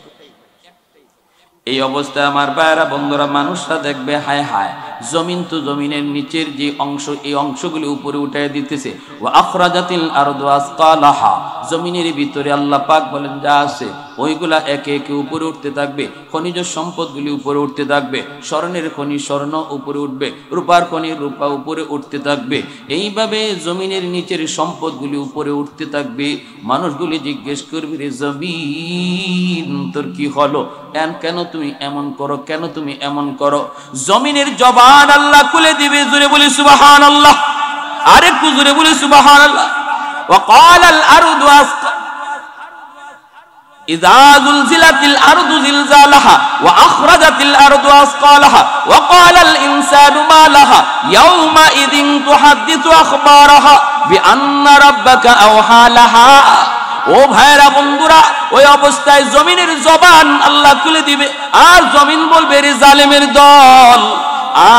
S1: এই অবস্থায় আমার ভাইরা বন্ধুরা মানুষরা দেখবে হায় হায় জমিন তো জমিনের নিচের যে অংশ এই অংশগুলি উপরে উঠায় দিতেছে। ওয়া আখরাজাতিল আরদু আসকালাহা, জমিনের ভিতরে আল্লাহ পাক বলেন যা আছে ওইগুলা একে একে উপরে উঠতে থাকবে। খনিজ সম্পদগুলি উপরে উঠতে থাকবে, স্বর্ণের খনি স্বর্ণ উপরে উঠবে, রূপার খনি রূপা উপরে উঠতে থাকবে। এইভাবে জমিনের নিচের সম্পদগুলি উপরে উঠতে থাকবে। মানুষগুলি জিজ্ঞেস করবে রে জমিন তোর কি হলো, কেন তুমি এমন করো, কেন তুমি এমন করো? জমিনের জবান আল্লাহ খুলে দিবে। জোরে বলি সুবহানাল্লাহ, আরেকটু জোরে বলি সুবহানাল্লাহ। ওয়া ক্বালাল আরদু ইযা যুলজিলাতিল আরদু জিলজালাহা ওয়া আখরাজাতিল আরদু আসকালাহা ওয়া ক্বালাল ইনসানু মা লাহা ইয়াওমা ইযিন তুহাদ্দিসু আখবারাহা বিআন্না রাব্বাকা আওহা লাহা। ও ভাইরা বন্ধুরা, ওই অবস্থায় জমিনের জবান আল্লাহ খুলে দিবে আর জমিন বলবে রে জালেমের দল,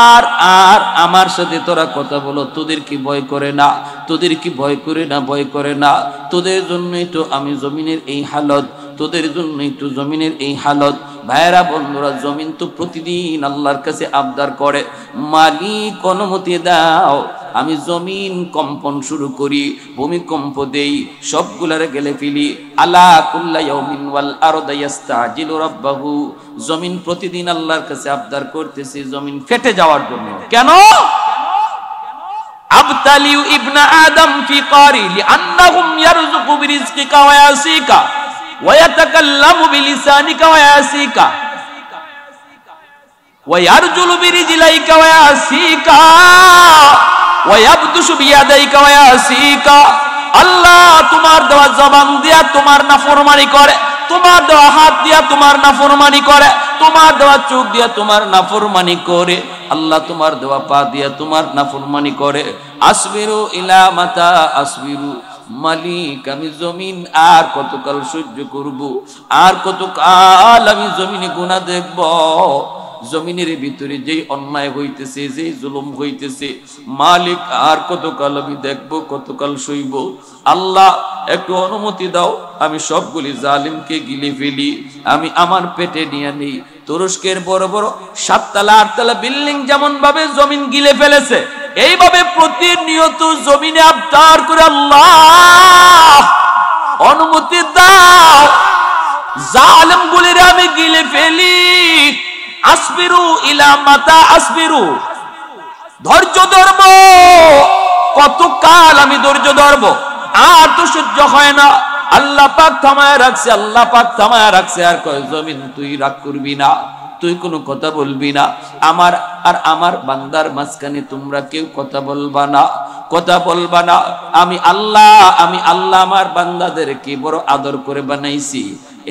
S1: আর আর আমার সাথে তোরা কথা বলো, তোদের কি ভয় করে না? তোদের কি ভয় করে না? ভয় করে না? তোদের জন্যই তো আমি জমিনের এই হালত, তোদের জন্যই তো জমিনের এই হালত। ভাইরা বন্ধুরা, জমিন তো প্রতিদিন আল্লাহর কাছে আবদার করে, মালিক অনুমতি দাও আমি জমিন কম্পন শুরু করি, ভূমিকম্প দেই, সবগুলারে গেলে ফেলি। আলা কুল্লা ইয়াউমিন ওয়াল আরদু ইস্তাজিলু রাব্বাহু, জমিন প্রতিদিন আল্লাহর কাছে আবদার করতেছে জমিন ফেটে যাওয়ার জন্য। কেন? আবতালিউ ইবনা আদম ফি কারি লিআন্নাহুম ইয়ারযুকু বিরিজকিকা ওয়া ইয়াসিকা ওয়া ইয়াতাকাল্লামু বিলিসানিকা ওয়া ইয়াসিকা ওয়া ইয়ারজুলু বিরিজলাইকা ওয়া ইয়াসিকা ওয়া ইয়াবদুশু বিয়াদাইকা ওয়া ইয়াসিকা। আল্লাহ তোমার দেওয়া জবান দিয়া তোমার নাফরমানি করে, তোমার দেওয়া হাত দিয়া তোমার নাফরমানি করে, তোমার দেওয়া চোখ দিয়া তোমার নাফরমানি করে, আল্লাহ তোমার দেওয়া পা দিয়া তোমার নাফরমানি করে। আসবিরু ইলা মাতা আসবিরু মালিক, আমি জমিন আর কতকাল সহ্য করব, আর কতকাল আমি জমিনে গুনাহ দেখব, জমিনের ভিতরে যেই অন্যায় হইতেছে, যেই জুলুম হইতেছে, মালিক আর কতকাল আমি দেখব, কতকাল সইব। আল্লাহ একটু অনুমতি দাও, আমি সবগুলি জালিমকে গিলে ফেলি, আমি আমার পেটে নিয়ে নেই। তুরস্কের বড় বড় 7 তলা 8 তলা বিল্ডিং যেমন ভাবে জমিন গিলে ফেলেছে, এইভাবে প্রতিনিয়ত জমিনে আবতার করে আল্লাহ অনুমতি দাও, জালিমগুলির আমি গিলে ফেলি। আসবিরু ইলা মাতা আসবিরু, ধৈর্য ধরব, কতকাল আমি ধৈর্য ধরব, আর তো সহ্য হয় না। আল্লাহ পাক থামায় রাখছে, আল্লাহ পাক থামায় রাখছে, আর কয় জমিন তুই রাগ করবি না, তুই কোনো কথা বলবি না, আমার আর আমার বান্দার মাঝখানে তোমরা কেউ কথা বলবা না, কথা বলবা না। আমি আল্লাহ আমার বান্দাদেরকে বড় আদর করে বানাইছি।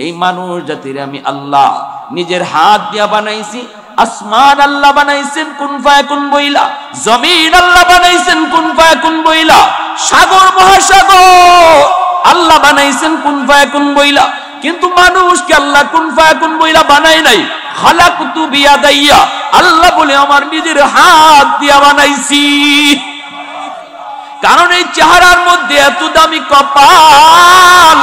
S1: এই মানুষ জাতির আমি আল্লাহ নিজের হাত দিয়া বানাইছি। আসমান আল্লাহ বানাইছেন কুন ফায়াকুন বইলা, জমিন আল্লাহ বানাইছেন কুন ফায়াকুন বইলা, সাগর মহাসাগর আল্লাহ বানাইছেন কুন ফায়াকুন বইলা। কিন্তু মানুষকে আল্লাহ কুন ফায়াকুন বইলা বানাই নাই। খালাকতু বিয়াদাইয়া, আল্লাহ বলে আমার নিজের হাত দিয়া বানাইছি। কারণ এই চেহারার মধ্যে এত দামি কপাল,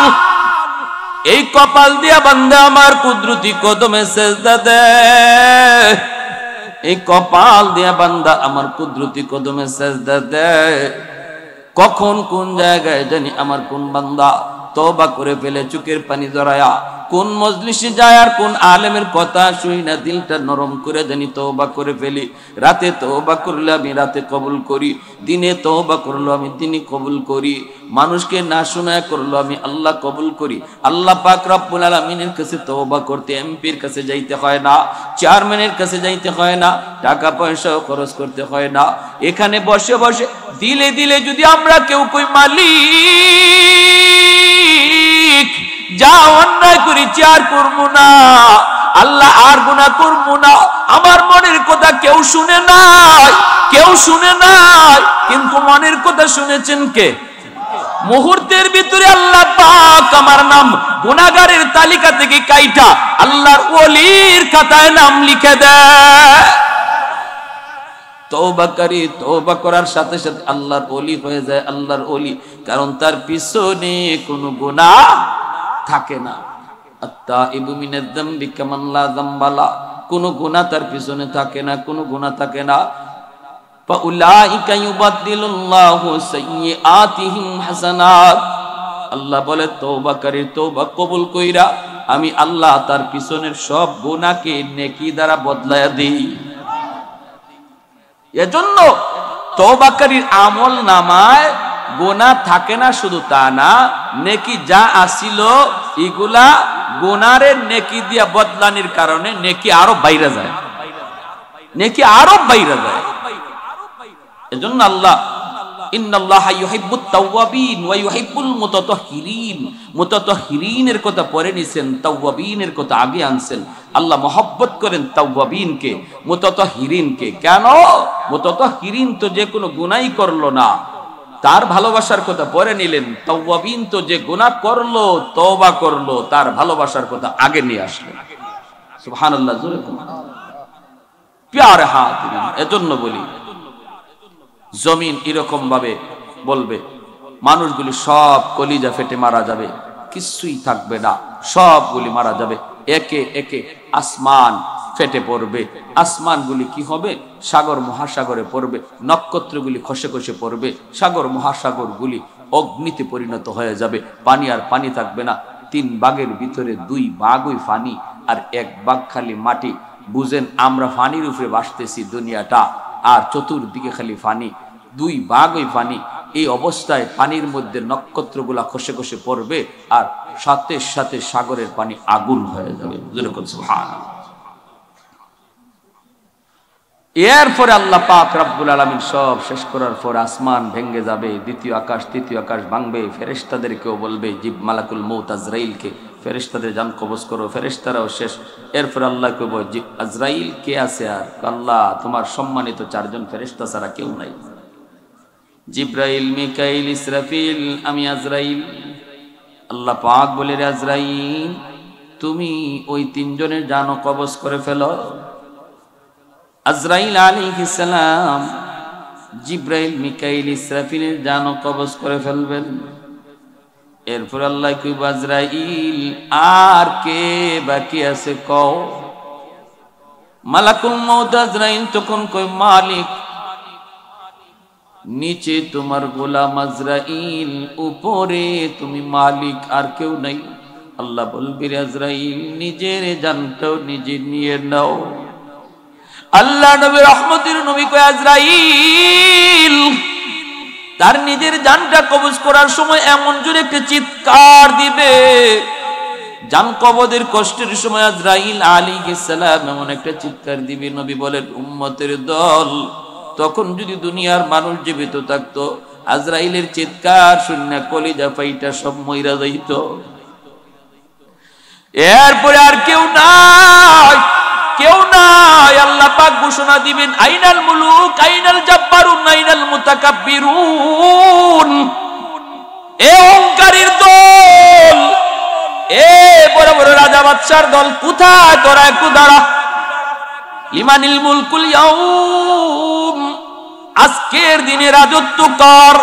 S1: এই কপাল দিয়া বান্দা আমার কুদরতি কদমে সেজদা দেয়, এই কপাল দিয়া বান্দা আমার কুদরতি কদমে সেজদা দেয়। কখন কোন জায়গায় জানি আমার কোন বান্দা তওবা করে ফেলে চোখের পানি জড়ায়া, কোন মজলিসে যায় আর কোন আলেমের কথা শুই না দিলটা নরম করে জানি তওবা করে ফেলি। রাতে তওবা করলে আমি রাতে কবুল করি, দিনে তওবা করলো আমি দিনে কবুল করি, মানুষকে না শোনায় করলো আমি আল্লাহ কবুল করি। আল্লাহ পাক রব্বুল আলামিনের কাছে তওবা করতে এমপির কাছে যাইতে হয় না, চেয়ারম্যানের কাছে যাইতে হয় না, টাকা পয়সাও খরচ করতে হয় না। এখানে বসে বসে দিলে দিলে যদি আমরা কেউ কই মালিক যা অন্যায় করেছি আর করবো না, আল্লাহ আর গুনাহ করবো না, আমার মনের কথা কেউ শুনে নাই, কেউ শুনে নাই, কিন্তু মনের কথা শুনেছেন কে? মুহূর্তের ভিতরে আল্লাহ পাক আমার নাম গুনাহগারের তালিকা থেকে কাইটা আল্লাহর ওলির খাতায় নাম লিখে দেয়। তওবাকারী তওবা করার সাথে সাথে আল্লাহর ওলি হয়ে যায়, আল্লাহর ওলি, কারণ তার পিছনে কোনো গুনাহ থাকে না। আত্তাইবু মিনাজ যামবি কামান লা যামবা লা, কোনো গুনাহ তার পিছনে থাকে না, কোনো গুনাহ থাকে না। ফাউলাইকা ইউবাদদিলুল্লাহু সাইয়্যাতিহিম হাসানাত, আল্লাহ বলে তওবাকারীর তওবা কবুল কইরা আমি আল্লাহ তার পিছনের সব গুনাহকে নেকি দ্বারা বদলায়া দেই। এজন্য তওবাকারীর আমল নামায় গুনাহ থাকে না, শুধু তা না, নেকি যা আসিল এগুলা গুনাহের নেকি দিয়া বদলানির কারণে নেকি আরো বাইরে যায়, নেকি আরো বাইরে যায়। এজন্য আল্লাহ ইন্নাল্লাহা ইউহিব্বুত তাওয়াবিন ওয়া ইউহিব্বুল মুতাতাহহিরিন, মুতাতাহহিরিনের কথা পরে নিছেন, তাওয়াবিনের কথা আগে আনছেন। আল্লাহ মহব্বত করেন তাওয়াবিনকে, মুতাতাহহিরিনকে। কেন? মুতাতাহহিরিন তো যে কোনো গুনাহই করলো না, তার ভালোবাসার কথা পরে নিলেন। তাওয়াবিন তো যে গুনাহ করলো, তওবা করলো, তার ভালোবাসার কথা আগে নিয়ে আসলেন। সুবহানাল্লাহ, জোরে বলুন। প্যারে হাজিরিন, এজন্য বলি জমিন এরকম ভাবে বলবে, মানুষগুলি সব কলিজা ফেটে মারা যাবে, কিছুই থাকবে না, সবগুলি মারা যাবে। একে একে আসমান ফেটে পড়বে, আসমানগুলি কি হবে? সাগর মহাসাগরে পড়বে, নক্ষত্রগুলি খসে খসে পড়বে, সাগর মহাসাগরগুলি অগ্নিতে পরিণত হয়ে যাবে, পানি আর পানি থাকবে না। 3 ভাগের ভিতরে 2 ভাগই পানি আর 1 ভাগ খালি মাটি। বুঝেন, আমরা পানির উপরে বাসতেছি দুনিয়াটা, আর চতুর্দিকে খালি পানি, 2 ভাগই পানি। এই অবস্থায় পানির মধ্যে নক্ষত্রগুলা খসে খসে পড়বে, আর সাথে সাথে সাগরের পানি আগুন হয়ে যাবে। সুবহানাল্লাহ। এরপরে আল্লাহ পাক রব্বুল আলামিন সব শেষ করার পর আসমান ভেঙে যাবে, দ্বিতীয় আকাশ তৃতীয় আকাশ ভাঙবে, ফেরেশতাদেরকেও বলবে, জিব মালাকুল মউত আজরাইলকে, ফেরেশতাদের জান কবজ করো, ফেরেশতারাও শেষ। এরপর আল্লাহকে বলবে, আজরাইল কে আছে? আর আল্লাহ তোমার সম্মানিত 4 জন ফেরেশতা ছাড়া কেউ নাই। জিব্রাইল, মিকাইল, ইসরাফিল, আমি আজরাইল। আল্লাহ পাক বলে, রে আজরাইল, তুমি ওই তিনজনের জানও কবজ করে ফেলো। আজরাইল আলাইহিস সালাম জিব্রাইল, মিকাইল, ইসরাফিলের জানও কবজ করে ফেলবেন। এরপর আল্লাহ কইব, আজরাইল, আর কে বাকি আছে কও। মালাকুল মউত আজরাইল তখন কই, মালিক, নিচে তোমার গোলাম আজরাইল, উপরে তুমি মালিক, আর কেউ নাই। আল্লাহ বলবি, রে আজরাইল, নিজের জানটাও নিজে নিয়ে নাও। আল্লাহ নবী রহমতের নবী কয়, আজরাইল তার নিজের জানটা কবজ করার সময় এমন জোরে একটা চিৎকার দিবে, জান কবজের কষ্টের সময় আজরাইল আলাইহিস সালাম এমন একটা চিৎকার দিবে, নবী বলেন, উম্মতের দল, তখন যদি দুনিয়ার মানুষ জীবিত থাকতো, আজরাইলের চিৎকার শুনে কলিজা ফাইটা সব মইরা যাইত। এরপরে আর কেউ নাই, কেউ নাই। আল্লাহ পাক ঘোষণা দিবেন, আইনাল মুলুক, আইনাল জাব্বারুন, আইনাল মুতাকাব্বিরুন। এ অহংকারীর দল, এ বড় বড় রাজা বাদশার দল, কোথায় তোরা? একটু দাঁড়া। লিমানিল মুলকুল ইয়াউম, আজকের দিনে রাজত্ব কর।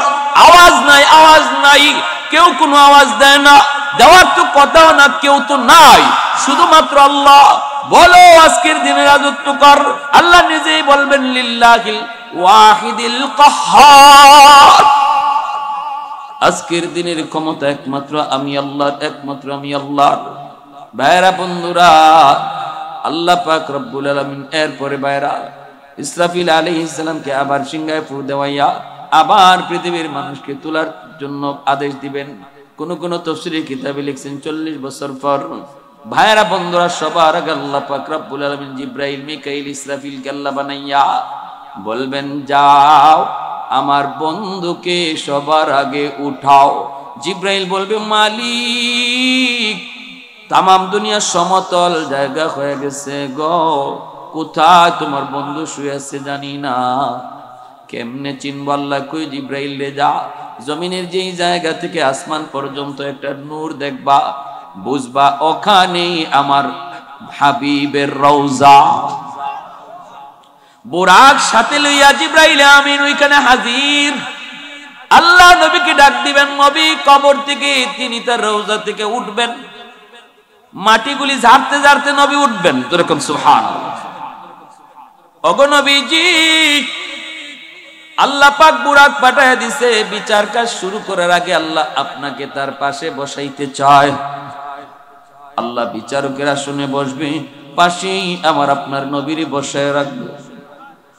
S1: আওয়াজ নাই, আওয়াজ নাই, কেউ কোনো আওয়াজ দেয় না, দেওয়ার তো কথাও না, কেউ তো নাই, শুধুমাত্র আল্লাহ। বলো, আজকের দিনে রাজত্ব কর। আল্লাহ নিজেই বলবেন, লিল্লাহিল ওয়াহিদিল কাহ্হার, আজকের দিনের ক্ষমতা একমাত্র আমি আল্লাহর, একমাত্র আমি আল্লাহর। ভাইরা, বন্ধুরা, আল্লাহ পাক রব্বুল আলামিন এরপরে ভাইরা ইসরাফিল আলাইহিস সালামকে আবার সিংহায় ফু দেওয়াইয়া আবার পৃথিবীর মানুষকে তোলার জন্য আদেশ দিবেন। কোন কোন তাফসীরের কিতাবে লিখছেন 40 বছর পর। ভাইরা, বন্ধুরা, সবার আগে আল্লাহ পাক রব্বুল আলামিন জিব্রাইল, মিকাইল, ইসরাফিলকে আল্লাহ বানাইয়া বলবেন, যাও আমার বন্ধুকে সবার আগে উঠাও। জিব্রাইল বলবে, মালিক, তামাম দুনিয়া সমতল জায়গা হয়ে গেছে গো, কোথায় তোমার বন্ধু শুয়ে আছে জানি না, কেমনে চিনব? আল্লাহ কই, জিব্রাইল রে, যা জমিনের যেই জায়গা থেকে আসমান পর্যন্ত একটা নূর দেখবা, বুঝবা ওখানেই আমার হাবিবের রওজা। বুরাক সাথে লইয়া জিব্রাইল আমিন ওইখানে হাজির। আল্লাহ নবীকে ডাক দিবেন, নবী কবর থেকে তিনি তার রওজা থেকে উঠবেন, মাটিগুলি ঝাড়তে ঝাড়তে নবী উঠবেন। যেরকম সুবহানাল্লাহ। ওগো নবীজি, আল্লাহ পাক বুরাক পাঠায় দিছে, বিচার কাজ শুরু করার আগে আল্লাহ আপনাকে তার পাশে বসাইতে চায়। আল্লাহ বিচারকেরা শুনে বসবে, পাশেই আমার আপনার নবীরে বসায় রাখবে।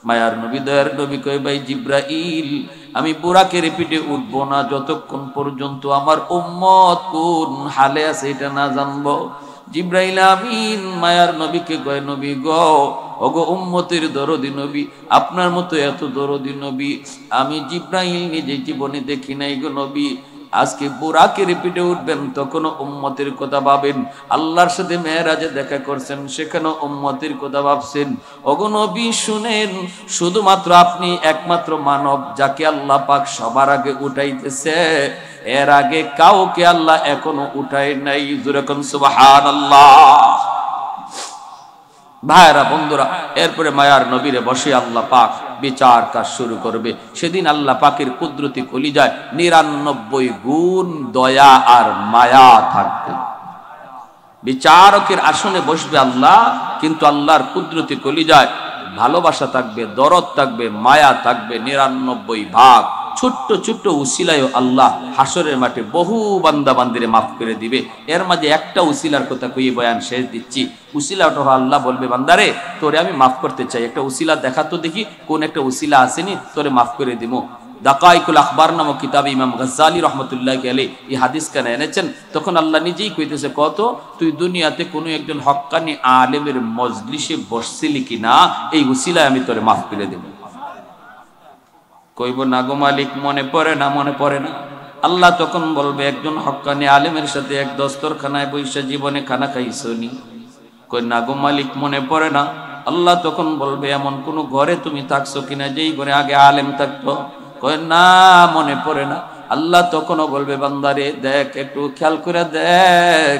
S1: মায়ার নবী, দয়ার নবী কয়, ভাই জিব্রাইল, আমি বুরাকের পিঠে উঠবো না যতক্ষণ পর্যন্ত আমার উম্মত কোন হালে আছে এটা না জানবো। জিব্রাইল আমিন মায়ার নবীকে কয়, নবী গো, ওগো উম্মতের দরদি নবী, আপনার মতো এত দরদি নবী আমি জিব্রাইল নিজে জীবনে দেখি নাই গো নবী। আজকে বুরাকের পিঠে উঠবেন, তখন উম্মতের কথা ভাবেন। আল্লাহর সাথে মেরাজে দেখা করছেন, সেখানে উম্মতের কথা ভাবছেন। ওগো নবী শুনেন, শুধুমাত্র আপনি একমাত্র মানব যাকে আল্লাহ পাক সবার আগে উঠাইতেছে, এর আগে কাউকে আল্লাহ এখনো উঠায় নাই। যেরকম সুবহানাল্লাহ। ভাইরা, বন্ধুরা, এরপরে মায়ার নবীরে বসে আল্লাহ পাক বিচার কাজ শুরু করবে। সেদিন আল্লাহ পাকের কুদরতি কলিজায় 99 গুণ দয়া আর মায়া থাকবে। বিচারকের আসনে বসবে আল্লাহ, কিন্তু আল্লাহর কুদরতি কলিজায় ভালোবাসা থাকবে, দরদ থাকবে, মায়া থাকবে 99 ভাগ। ছোট্ট ছোট্ট উসিলায় আল্লাহ হাসরের মাঠে বহু বান্দা বান্দিরে মাফ করে দিবে। এর মাঝে একটা উসিলার কথা কইয়ে বয়ান শেষ দিচ্ছি। উসিলাটা আল্লাহ বলবে, বান্দারে তোরে আমি মাফ করতে চাই, একটা উসিলা দেখা তো দেখি, কোন একটা উসিলা আসেনি, তোরে মাফ করে দিব। দাকাইকুল আখবার নামক কিতাবে ইমাম গাজ্জালি রহমতুল্লাহি আলাইহি এই হাদিস কেন এনেছেন, তখন আল্লাহ নিজেই কইতেছে, কত তুই দুনিয়াতে কোনো একজন হক্কানি আলেমের মজলিসে বসছিলি কিনা, এই উসিলায় আমি তোরে মাফ করে দেব। কইব, না গো মালিক, মনে পড়ে না, মনে পড়ে না। আল্লাহ তখন বলবে, একজন হক্কানি আলেমের সাথে এক দস্তরখানায় বৈশা জীবনে খানা খাইছনি? কই, না গো মালিক, মনে পড়ে না। আল্লাহ তখন বলবে, এমন কোন ঘরে তুমি থাকছো কিনা যেই ঘরে আগে আলেম থাকতো? কয় না মনে পড়ে না। আল্লাহ তখনও বলবে বান্দারে দেখ, একটু খেয়াল করে দেখ,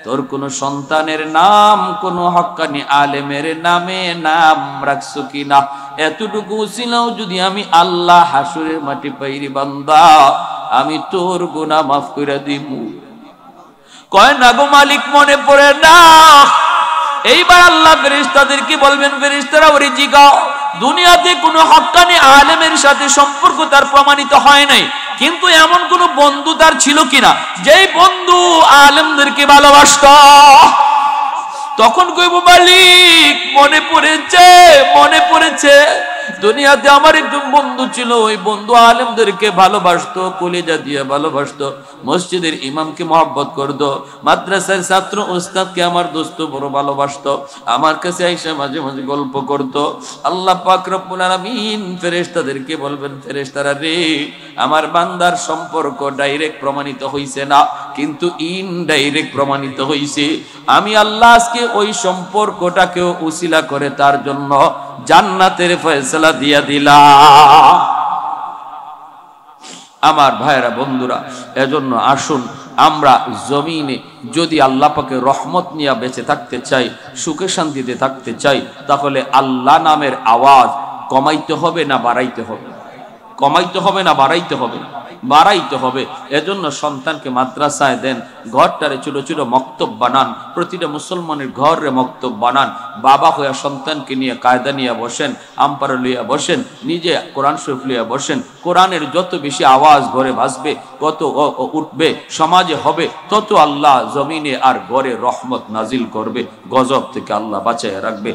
S1: তোর কোন সন্তানের নাম কোন হক্কানি আলেমের নামে নাম রাখছো কিনা। এতটুকু ছিলাও যদি আমি আল্লাহ হাসুরের মাটি পাইরি বান্দা, আমি তোর গুনাহ মাফ করে দিমু। কয় না গো মালিক মনে পড়ে না। এইবার আল্লাহ ফেরেশতাদেরকে বলবেন, ফেরেশতারা ওরে জিগাও, দুনিয়াতে কোনো হক্কানি আলেমের সাথে সম্পর্ক তার প্রমাণিত হয় নাই, কিন্তু এমন কোন বন্ধু তার ছিল কিনা যেই বন্ধু আলেমদেরকে ভালোবাসতো। তখন কইব মালিক মনে পড়েছে, মনে পড়েছে, দুনিয়াতে আমার একজন বন্ধু ছিল, ওই বন্ধু আলেমদেরকে ভালোবাসতো, কলিজা দিয়ে ভালোবাসতো, মসজিদের ইমামকে মহব্বত করতো, মাদ্রাসার ছাত্র উস্তাদকে আমার দোস্ত বড় ভালোবাসতো, আমার কাছে আইসা মাঝে মাঝে গল্প করতো। আল্লাহ পাক রব্বুল আলামিন ফেরেশতাদেরকে বলবেন, ফেরেশতারা রে, আমার বান্দার সম্পর্ক ডাইরেক্ট প্রমাণিত হইছে না, কিন্তু ইনডাইরেক্ট প্রমাণিত হইছে। আমি আল্লাহ আজকে ওই সম্পর্কটাকেও উসিলা করে তার জন্য জান্নাতের ফয়সালা দিয়া দিলাম। আমার ভাইরা বন্ধুরা, এজন্য আসুন আমরা জমিনে যদি আল্লাহ পাকের রহমত নিয়ে বেঁচে থাকতে চাই, সুখে শান্তিতে থাকতে চাই, তাহলে আল্লাহ নামের আওয়াজ কমাইতে হবে না বাড়াইতে হবে? কমাইতে হবে না বাড়াইতে হবে? বাড়াইতে হবে। এজন্য সন্তানকে মাদ্রাসায় দেন, ঘরটারে ছোট ছোট মক্তব বানান, প্রতিটা মুসলমানের ঘরে মক্তব বানান। বাবা হইয়া সন্তানকে নিয়ে কায়দা নিয়ে বসেন, আম্পার লইয়া বসেন, নিজে কোরআন শরীফ লইয়া বসেন। কোরআনের যত বেশি আওয়াজ ঘরে বাজবে, কত উঠবে, সমাজে হবে, তত আল্লাহ জমিনে আর ঘরে রহমত নাজিল করবে, গজব থেকে আল্লাহ বাঁচাইয়া রাখবে।